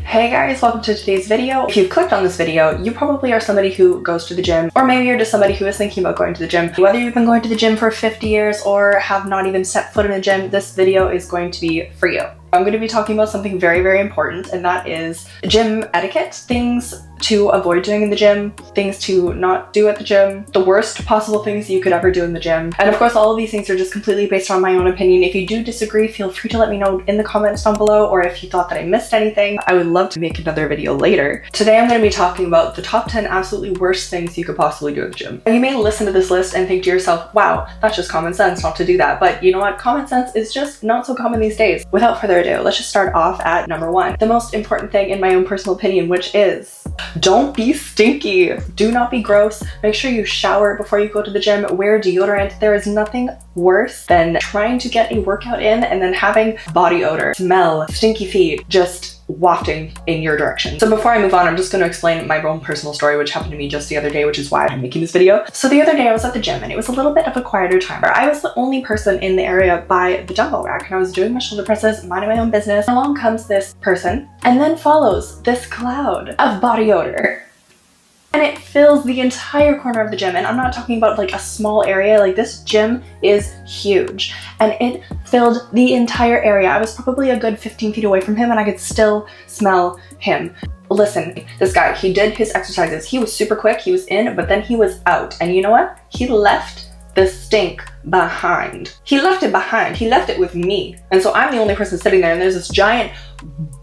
Hey guys, welcome to today's video. If you've clicked on this video, you probably are somebody who goes to the gym, or maybe you're just somebody who is thinking about going to the gym. Whether you've been going to the gym for 50 years or have not even set foot in a gym, this video is going to be for you. I'm going to be talking about something very, very important, and that is gym etiquette. Things to avoid doing in the gym, things to not do at the gym, the worst possible things you could ever do in the gym. And of course, all of these things are just completely based on my own opinion. If you do disagree, feel free to let me know in the comments down below, or if you thought that I missed anything, I would love to make another video later. Today, I'm going to be talking about the top 10 absolutely worst things you could possibly do at the gym. And you may listen to this list and think to yourself, wow, that's just common sense not to do that. But you know what? Common sense is just not so common these days. Without further ado, let's just start off at number 1. The most important thing in my own personal opinion, which is don't be stinky. Do not be gross. Make sure you shower before you go to the gym. Wear deodorant. There is nothing worse than trying to get a workout in and then having body odor, smell, stinky feet just wafting in your direction. So before I move on, I'm just going to explain my own personal story, which happened to me just the other day, which is why I'm making this video. So the other day I was at the gym and it was a little bit of a quieter time. I was the only person in the area by the dumbbell rack and I was doing my shoulder presses, minding my own business. Along comes this person and then follows this cloud of body odor. And it fills the entire corner of the gym. And I'm not talking about like a small area. Like, this gym is huge and it filled the entire area. I was probably a good 15 feet away from him and I could still smell him. Listen, this guy, he did his exercises. He was super quick. He was in, but then he was out. And you know what? He left the stink behind. He left it behind. He left it with me. And so I'm the only person sitting there and there's this giant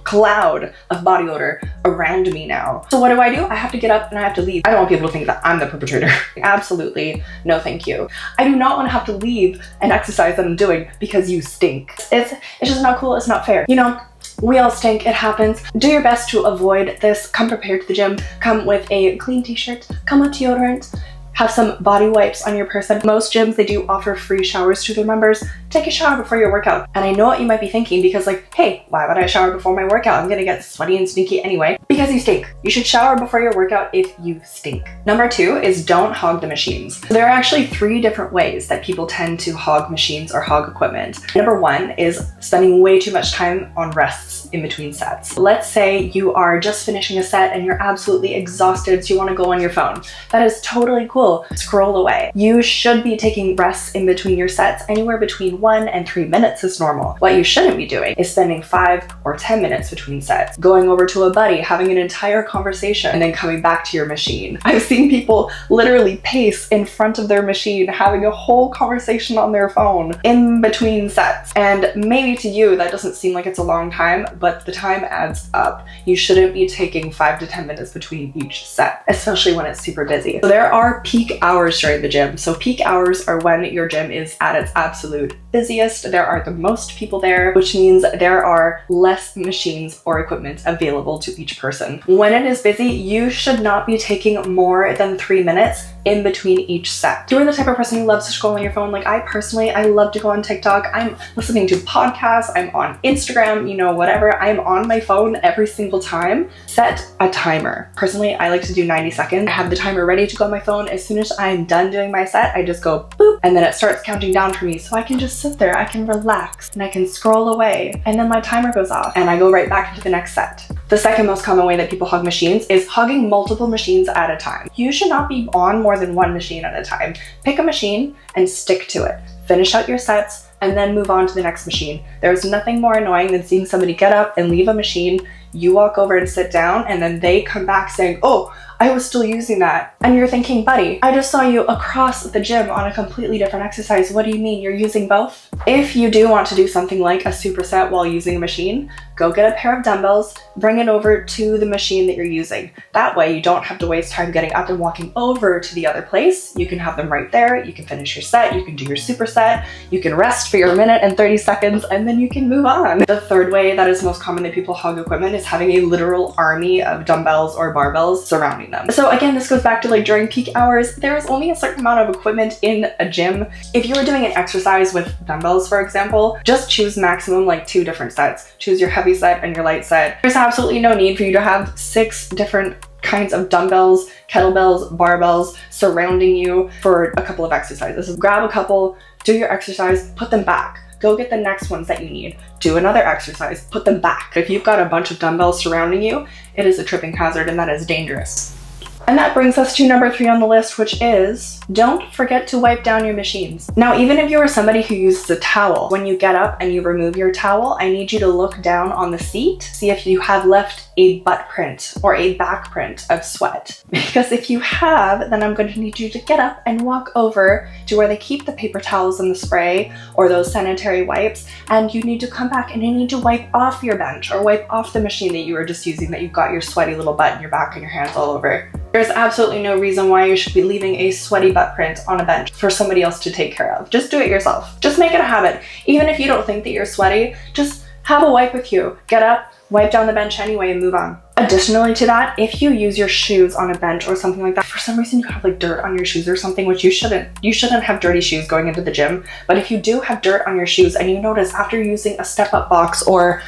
cloud of body odor around me now. So what do? I have to get up and I have to leave. I don't want people to think that I'm the perpetrator. Absolutely no thank you. I do not want to have to leave an exercise that I'm doing because you stink. It's just not cool. It's not fair. You know, we all stink. It happens. Do your best to avoid this. Come prepared to the gym. Come with a clean t-shirt. Come with deodorant. Have some body wipes on your person. Most gyms, they do offer free showers to their members. Take a shower before your workout. And I know what you might be thinking, because like, hey, why would I shower before my workout? I'm gonna get sweaty and stinky anyway. Because you stink. You should shower before your workout if you stink. Number 2 is don't hog the machines. There are actually 3 different ways that people tend to hog machines or hog equipment. Number 1 is spending way too much time on rests in between sets. Let's say you are just finishing a set and you're absolutely exhausted, so you want to go on your phone. That is totally cool. Scroll away. You should be taking rests in between your sets. Anywhere between 1 and 3 minutes is normal. What you shouldn't be doing is spending 5 or 10 minutes between sets, going over to a buddy, having an entire conversation, and then coming back to your machine. I've seen people literally pace in front of their machine, having a whole conversation on their phone in between sets. And maybe to you that doesn't seem like it's a long time, but the time adds up. You shouldn't be taking 5 to 10 minutes between each set, especially when it's super busy. So there are peak hours during the gym. So peak hours are when your gym is at its absolute busiest. There are the most people there, which means there are less machines or equipment available to each person. When it is busy, you should not be taking more than 3 minutes in between each set. You're the type of person who loves to scroll on your phone. Like, I personally, I love to go on TikTok. I'm listening to podcasts. I'm on Instagram, you know, whatever. I'm on my phone every single time. Set a timer. Personally, I like to do 90 seconds. I have the timer ready to go on my phone. As soon as I'm done doing my set, I just go boop, and then it starts counting down for me. So I can just sit there, I can relax, and I can scroll away, and then my timer goes off and I go right back into the next set. The second most common way that people hog machines is hogging multiple machines at a time. You should not be on more than 1 machine at a time. Pick a machine and stick to it. Finish out your sets and then move on to the next machine. There's nothing more annoying than seeing somebody get up and leave a machine, you walk over and sit down, and then they come back saying, oh, I was still using that. And you're thinking, buddy, I just saw you across the gym on a completely different exercise. What do you mean? You're using both? If you do want to do something like a superset while using a machine, go get a pair of dumbbells, bring it over to the machine that you're using. That way you don't have to waste time getting up and walking over to the other place. You can have them right there. You can finish your set. You can do your superset. You can rest for your minute and 30 seconds, and then you can move on. The third way that is most common that people hog equipment is having a literal army of dumbbells or barbells surrounding them. So again, this goes back to like during peak hours, there's only a certain amount of equipment in a gym. If you were doing an exercise with dumbbells, for example, just choose maximum like 2 different sets. Choose your heavy set and your light set. There's absolutely no need for you to have 6 different kinds of dumbbells, kettlebells, barbells surrounding you for a couple of exercises. Grab a couple, do your exercise, put them back. go get the next ones that you need. Do another exercise, put them back. If you've got a bunch of dumbbells surrounding you, it is a tripping hazard and that is dangerous. And that brings us to number 3 on the list, which is don't forget to wipe down your machines. Now, even if you are somebody who uses a towel, when you get up and you remove your towel, I need you to look down on the seat, see if you have left a butt print or a back print of sweat. Because if you have, then I'm going to need you to get up and walk over to where they keep the paper towels and the spray or those sanitary wipes, and you need to come back and you need to wipe off your bench or wipe off the machine that you were just using that you've got your sweaty little butt and your back and your hands all over. There's absolutely no reason why you should be leaving a sweaty butt print on a bench for somebody else to take care of. Just do it yourself. Just make it a habit. Even if you don't think that you're sweaty, just have a wipe with you. Get up, wipe down the bench anyway, and move on. Additionally to that, if you use your shoes on a bench or something like that, for some reason you have like dirt on your shoes or something, which you shouldn't have dirty shoes going into the gym. But if you do have dirt on your shoes and you notice after using a step-up box or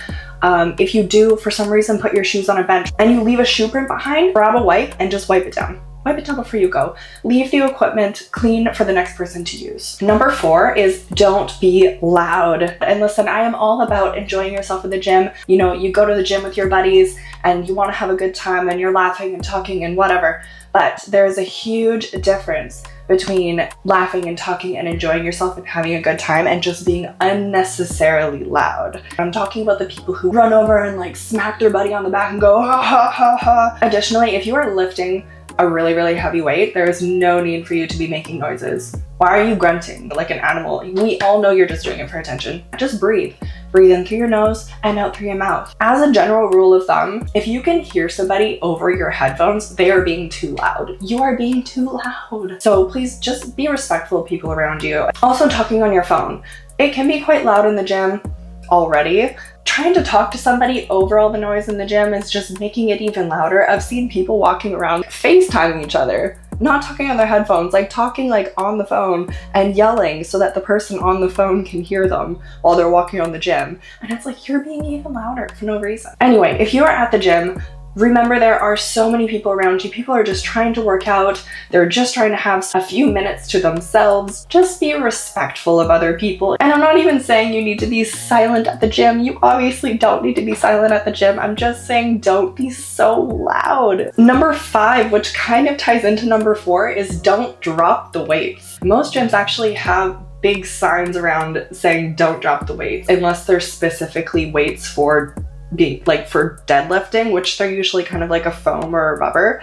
if you do, for some reason, put your shoes on a bench and you leave a shoe print behind, grab a wipe and just wipe it down. Wipe it down before you go. Leave the equipment clean for the next person to use. Number 4 is don't be loud. And listen, I am all about enjoying yourself in the gym. You know, you go to the gym with your buddies and you want to have a good time and you're laughing and talking and whatever. But there's a huge difference between laughing and talking and enjoying yourself and having a good time and just being unnecessarily loud. I'm talking about the people who run over and like smack their buddy on the back and go ha ha ha ha. Additionally, if you are lifting a really, really heavy weight, there is no need for you to be making noises. Why are you grunting like an animal? We all know you're just doing it for attention. Just breathe. Breathe in through your nose and out through your mouth. As a general rule of thumb, if you can hear somebody over your headphones, they are being too loud. You are being too loud. So please just be respectful of people around you. Also, talking on your phone. It can be quite loud in the gym already. Trying to talk to somebody over all the noise in the gym is just making it even louder. I've seen people walking around FaceTiming each other, not talking on their headphones, like talking like on the phone and yelling so that the person on the phone can hear them while they're walking around the gym. And it's like, you're being even louder for no reason. Anyway, if you are at the gym, remember there are so many people around you. People are just trying to work out. They're just trying to have a few minutes to themselves. Just be respectful of other people. And I'm not even saying you need to be silent at the gym. You obviously don't need to be silent at the gym. I'm just saying don't be so loud. Number 5, which kind of ties into number 4, is don't drop the weights. Most gyms actually have big signs around saying don't drop the weights, unless they're specifically weights for being like for deadlifting, which they're usually kind of like a foam or a rubber.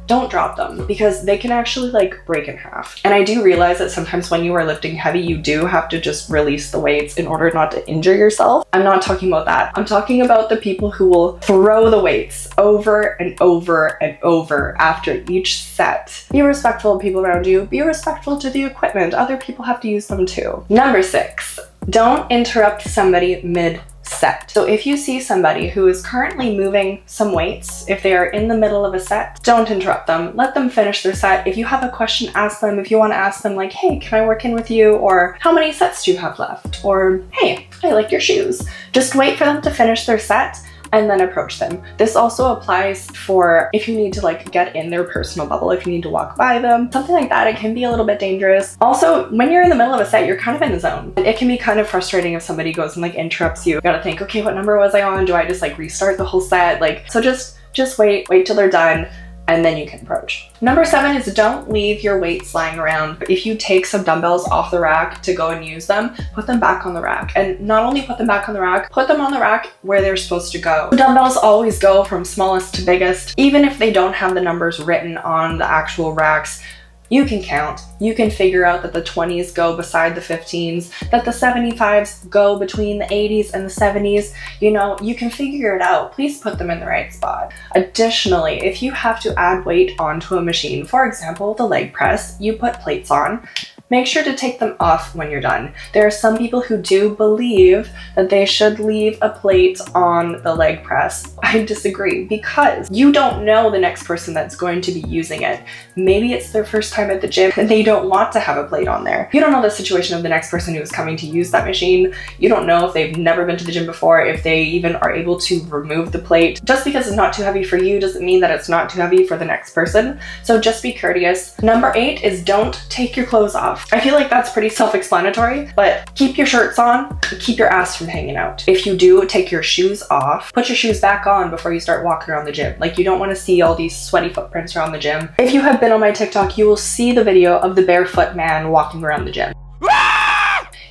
Don't drop them because they can actually like break in half. And I do realize that sometimes when you are lifting heavy, you do have to just release the weights in order not to injure yourself. I'm not talking about that. I'm talking about the people who will throw the weights over and over and over after each set. Be respectful of people around you. Be respectful to the equipment. Other people have to use them too. Number 6, don't interrupt somebody mid-set. So if you see somebody who is currently moving some weights, if they are in the middle of a set, don't interrupt them. Let them finish their set. If you have a question, ask them. If you want to ask them like, hey, can I work in with you? Or how many sets do you have left? Or hey, I like your shoes. Just wait for them to finish their set and then approach them. This also applies for if you need to like get in their personal bubble, if you need to walk by them, something like that. It can be a little bit dangerous. Also, when you're in the middle of a set, you're kind of in the zone. It can be kind of frustrating if somebody goes and like interrupts you. You gotta think, okay, what number was I on? Do I just like restart the whole set? Like, so just wait till they're done, and then you can approach. Number 7 is don't leave your weights lying around. If you take some dumbbells off the rack to go and use them, put them back on the rack. And not only put them back on the rack, put them on the rack where they're supposed to go. Dumbbells always go from smallest to biggest. Even if they don't have the numbers written on the actual racks, you can count. You can figure out that the 20s go beside the 15s, that the 75s go between the 80s and the 70s. You know, you can figure it out. Please put them in the right spot. Additionally, if you have to add weight onto a machine, for example, the leg press, you put plates on. Make sure to take them off when you're done. There are some people who do believe that they should leave a plate on the leg press. I disagree because you don't know the next person that's going to be using it. Maybe it's their first time at the gym and they don't want to have a plate on there. You don't know the situation of the next person who is coming to use that machine. You don't know if they've never been to the gym before, if they even are able to remove the plate. Just because it's not too heavy for you doesn't mean that it's not too heavy for the next person. So just be courteous. Number 8 is don't take your clothes off. off. I feel like that's pretty self-explanatory, but keep your shirts on, keep your ass from hanging out. If you do, take your shoes off, put your shoes back on before you start walking around the gym. Like, you don't want to see all these sweaty footprints around the gym. If you have been on my TikTok, you will see the video of the barefoot man walking around the gym.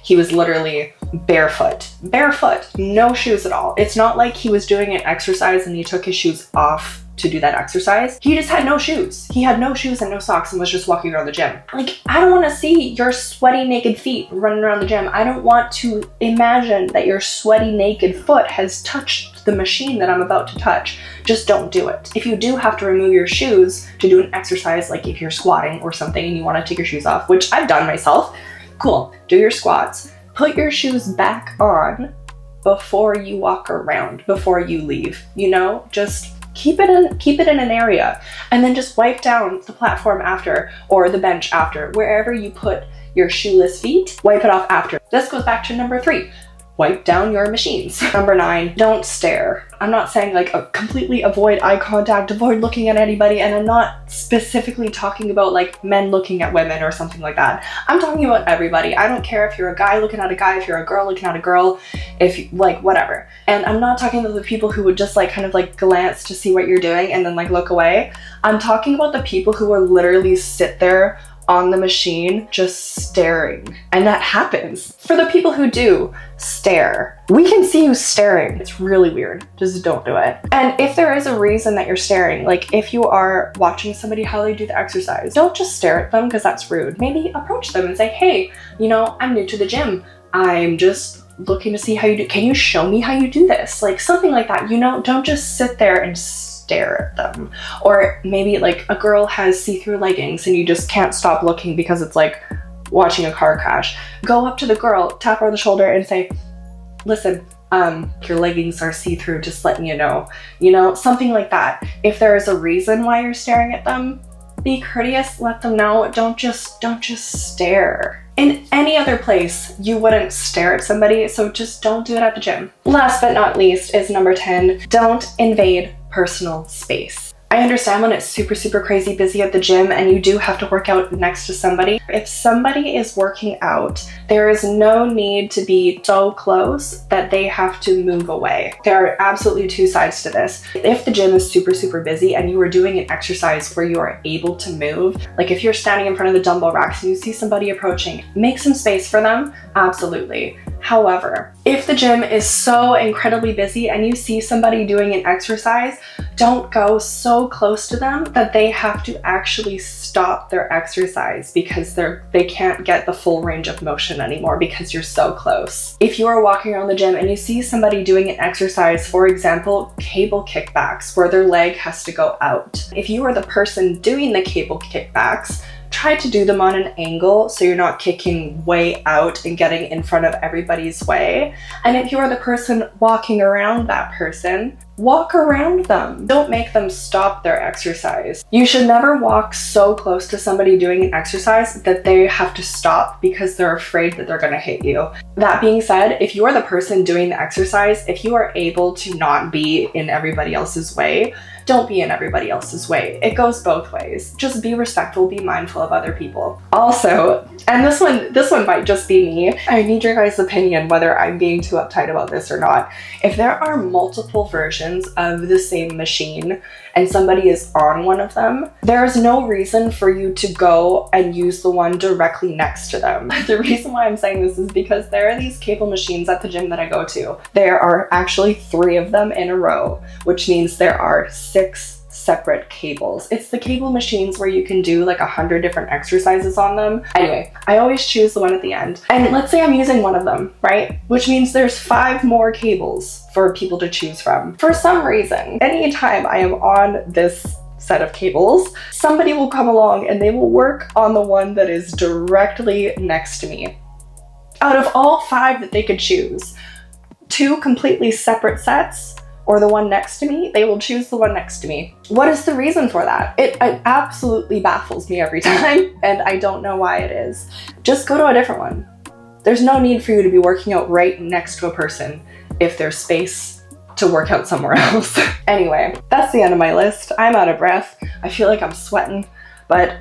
He was literally barefoot, no shoes at all. It's not like he was doing an exercise and he took his shoes off to do that exercise. He just had no shoes. He had no shoes and no socks and was just walking around the gym. Like, I don't want to see your sweaty naked feet running around the gym. I don't want to imagine that your sweaty naked foot has touched the machine that I'm about to touch. Just don't do it. If you do have to remove your shoes to do an exercise, like if you're squatting or something and you want to take your shoes off, which I've done myself, cool, do your squats. Put your shoes back on before you walk around, before you leave, you know? Just keep it in an area, and then just wipe down the platform after, or the bench after, wherever you put your shoeless feet, wipe it off after. This goes back to number 3. Wipe down your machines. Number 9, don't stare. I'm not saying like completely avoid eye contact, avoid looking at anybody, and I'm not specifically talking about like men looking at women or something like that. I'm talking about everybody. I don't care if you're a guy looking at a guy, if you're a girl looking at a girl, if you, like whatever. And I'm not talking about the people who would just like kind of like glance to see what you're doing and then like look away. I'm talking about the people who will literally sit there on the machine just staring. And that happens. For the people who do stare, we can see you staring. It's really weird. Just don't do it. And if there is a reason that you're staring, like if you are watching somebody how they do the exercise, don't just stare at them because that's rude. Maybe approach them and say, hey, you know, I'm new to the gym. I'm just looking to see how you do. Can you show me how you do this? Like something like that, you know, don't just sit there and stare at them. Or maybe like a girl has see-through leggings and you just can't stop looking because it's like watching a car crash. Go up to the girl, tap her on the shoulder and say, listen, your leggings are see-through, just letting you know, something like that. If there is a reason why you're staring at them, be courteous, let them know. Don't just stare. In any other place, you wouldn't stare at somebody, so just don't do it at the gym. Last but not least is number 10, don't invade personal space. I understand when it's super crazy busy at the gym and you do have to work out next to somebody. If somebody is working out, there is no need to be so close that they have to move away. There are absolutely 2 sides to this. If the gym is super busy and you are doing an exercise where you are able to move, like if you're standing in front of the dumbbell racks and you see somebody approaching, make some space for them, absolutely. However, if the gym is so incredibly busy and you see somebody doing an exercise, don't go so close to them that they have to actually stop their exercise because they can't get the full range of motion anymore because you're so close. If you are walking around the gym and you see somebody doing an exercise, for example, cable kickbacks, where their leg has to go out. If you are the person doing the cable kickbacks, try to do them on an angle so you're not kicking way out and getting in front of everybody's way. And if you're the person walking around that person, walk around them. Don't make them stop their exercise. You should never walk so close to somebody doing an exercise that they have to stop because they're afraid that they're gonna hit you. That being said, if you are the person doing the exercise, if you are able to not be in everybody else's way, don't be in everybody else's way. It goes both ways. Just be respectful, be mindful of other people. Also, and this one might just be me, I need your guys' opinion whether I'm being too uptight about this or not. If there are multiple versions of the same machine and somebody is on one of them, there is no reason for you to go and use the one directly next to them. The reason why I'm saying this is because there are these cable machines at the gym that I go to. There are actually 3 of them in a row, which means there are 6 separate cables. It's the cable machines where you can do like 100 different exercises on them. Anyway, I always choose the one at the end. And let's say I'm using one of them, right? Which means there's 5 more cables for people to choose from. For some reason, anytime I am on this set of cables, somebody will come along and they will work on the one that is directly next to me. Out of all 5 that they could choose, 2 completely separate sets, or the one next to me, they will choose the one next to me. What is the reason for that? It absolutely baffles me every time, and I don't know why it is. Just go to a different one. There's no need for you to be working out right next to a person if there's space to work out somewhere else. Anyway, that's the end of my list. I'm out of breath. I feel like I'm sweating, but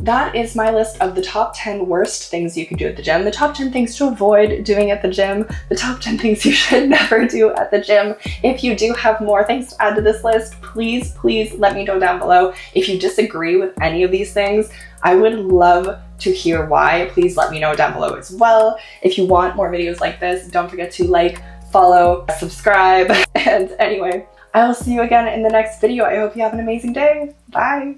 that is my list of the top 10 worst things you could do at the gym, the top 10 things to avoid doing at the gym, the top 10 things you should never do at the gym. If you do have more things to add to this list, please let me know down below. If you disagree with any of these things, I would love to hear why. Please let me know down below as well. If you want more videos like this, don't forget to like, follow, subscribe, and anyway, I will see you again in the next video. I hope you have an amazing day. Bye!